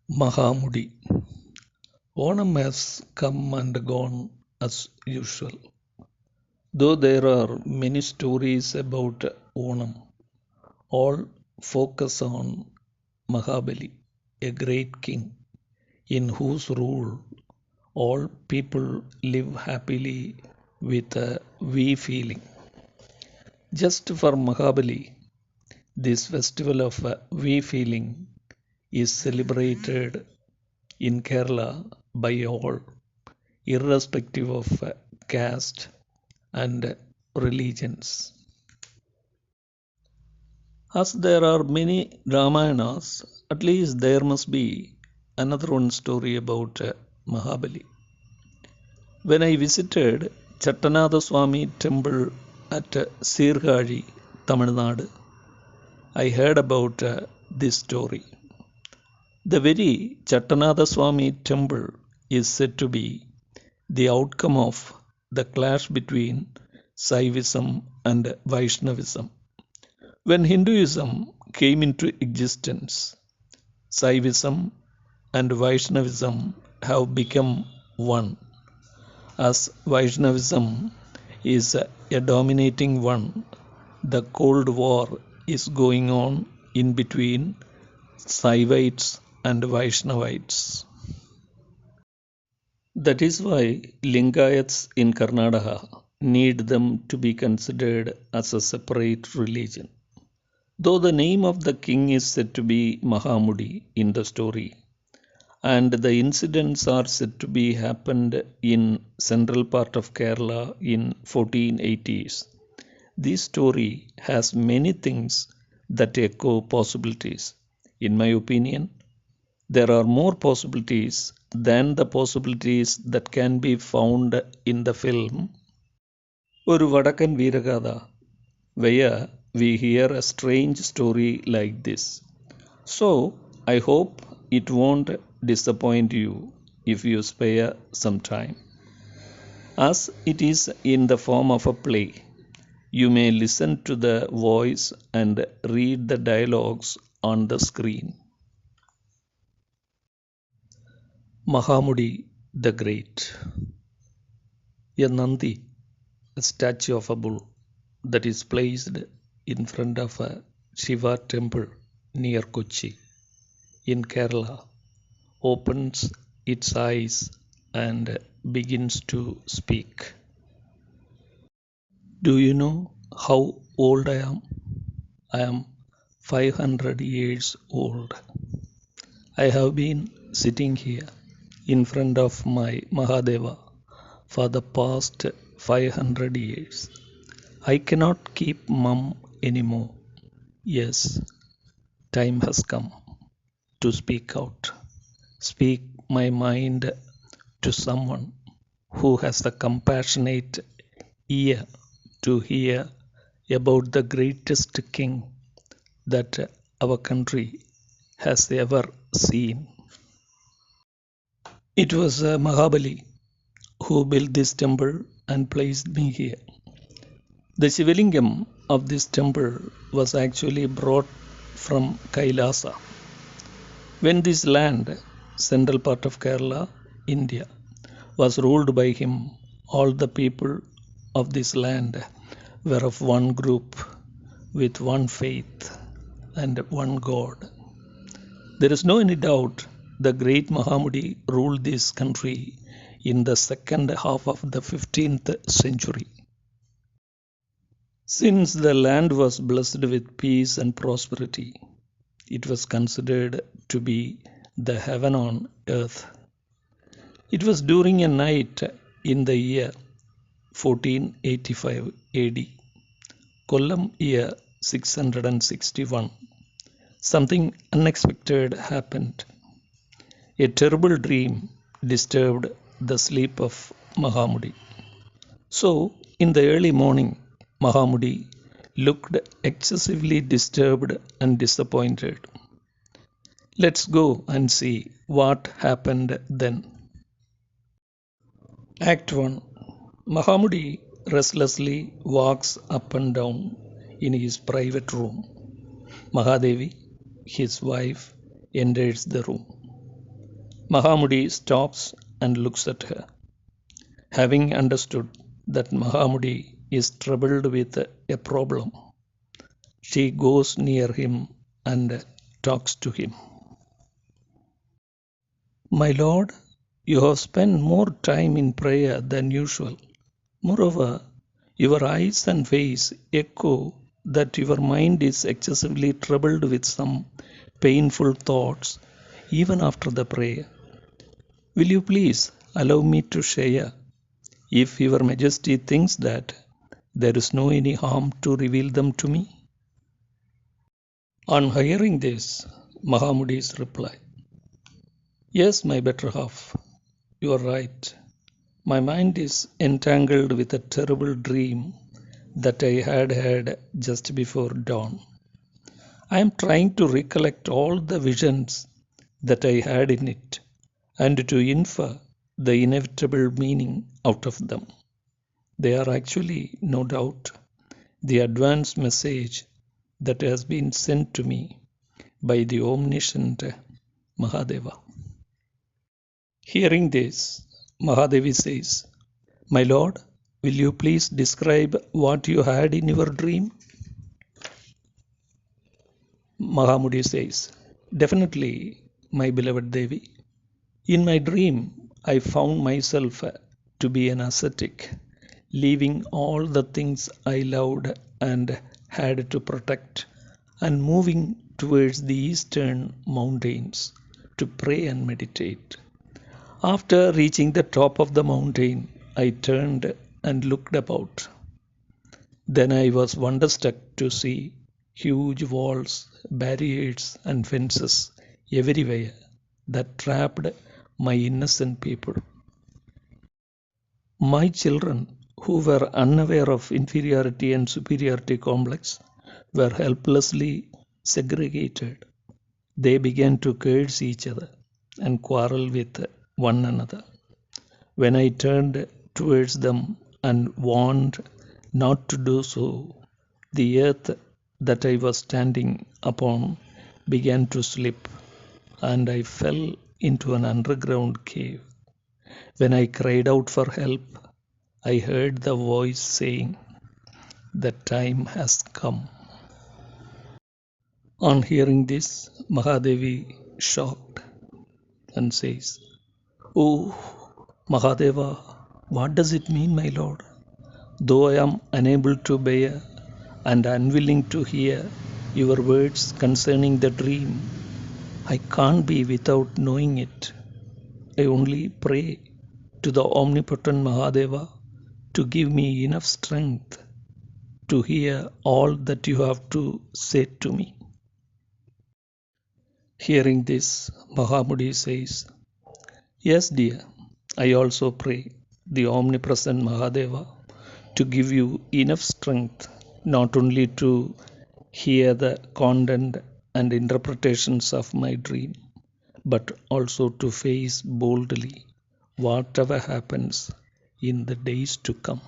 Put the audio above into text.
Mahamudi. Onam has come and gone as usual. Though there are many stories about Onam, all focus on Mahabali, a great king in whose rule all people live happily with a we feeling. Just for Mahabali, this festival of we feeling is celebrated in Kerala by all, irrespective of caste and religions. As there are many Ramayanas, at least there must be another one story about Mahabali. When I visited Chattanatha Swami temple at Sirgaji, Tamil Nadu, I heard about this story. The very Chattanatha Swami temple is said to be the outcome of the clash between Saivism and Vaishnavism. When Hinduism came into existence, Saivism and Vaishnavism have become one, as Vaishnavism is a dominating one. The Cold War is going on in between Saivites and Vaishnavites. That is why Lingayats in Karnataka need them to be considered as a separate religion. Though the name of the king is said to be Mahamudi in the story, and the incidents are said to be happened in central part of Kerala in 1480s, this story has many things that echo possibilities. In my opinion, there are more possibilities than the possibilities that can be found in the film ഒരു വടക്കൻ Veeragatha, where we hear a strange story like this. So, I hope it won't disappoint you if you spare some time. As it is in the form of a play, you may listen to the voice and read the dialogues on the screen. Mahamudi the Great. A Nandi, a statue of a bull that is placed in front of a Shiva temple near Kochi in Kerala, opens its eyes and begins to speak. Do you know how old I am? I am 500 years old. I have been sitting here in front of my Mahadeva for the past 500 years. I cannot keep mum anymore. Yes, time has come to speak out. Speak my mind to someone who has the compassionate ear to hear about the greatest king that our country has ever seen. It was Mahabali who built this temple and placed me here. The Shivalingam of this temple was actually brought from Kailasa. When this land, central part of Kerala, India, was ruled by him, all the people of this land were of one group, with one faith and one God. There is no any doubt the great Mahamudi ruled this country in the second half of the 15th century. Since the land was blessed with peace and prosperity, it was considered to be the heaven on earth. It was during a night in the year 1485 AD, Kollam year 661, something unexpected happened. A terrible dream disturbed the sleep of Mahamudi. So, in the early morning, Mahamudi looked excessively disturbed and disappointed. Let's go and see what happened then. Act 1. Mahamudi restlessly walks up and down in his private room. Mahadevi, his wife, enters the room. Mahamudi stops and looks at her. Having understood that Mahamudi is troubled with a problem, she goes near him and talks to him. My lord, you have spent more time in prayer than usual. Moreover, your eyes and face echo that your mind is excessively troubled with some painful thoughts even after the prayer. Will you please allow me to share, if your majesty thinks that there is no any harm to reveal them to me? On hearing this, Mahamudi's reply, yes, my better half, you are right. My mind is entangled with a terrible dream that I had just before dawn. I am trying to recollect all the visions that I had in it and to infer the inevitable meaning out of them. They are actually, no doubt, the advance message that has been sent to me by the omniscient Mahadeva. Hearing this, Mahadevi says, my lord, will you please describe what you had in your dream? Mahamudi says, definitely, my beloved Devi. In my dream, I found myself to be an ascetic, leaving all the things I loved and had to protect, and moving towards the eastern mountains to pray and meditate. After reaching the top of the mountain, I turned and looked about. Then I was wonderstruck to see huge walls, barriers, and fences everywhere that trapped my innocent people. My children, who were unaware of inferiority and superiority complex, were helplessly segregated. They began to curse each other and quarrel with one another. When I turned towards them and warned not to do so, the earth that I was standing upon began to slip, and I fell into an underground cave. When I cried out for help, I heard the voice saying, the time has come. On hearing this, Mahadevi shocked and says, oh, Mahadeva, what does it mean, my lord? Though I am unable to bear and unwilling to hear your words concerning the dream, I can't be without knowing it. I only pray to the omnipotent Mahadeva to give me enough strength to hear all that you have to say to me. Hearing this, Mahamudi says, yes, dear, I also pray the omnipresent Mahadeva to give you enough strength not only to hear the content and interpretations of my dream, but also to face boldly whatever happens in the days to come.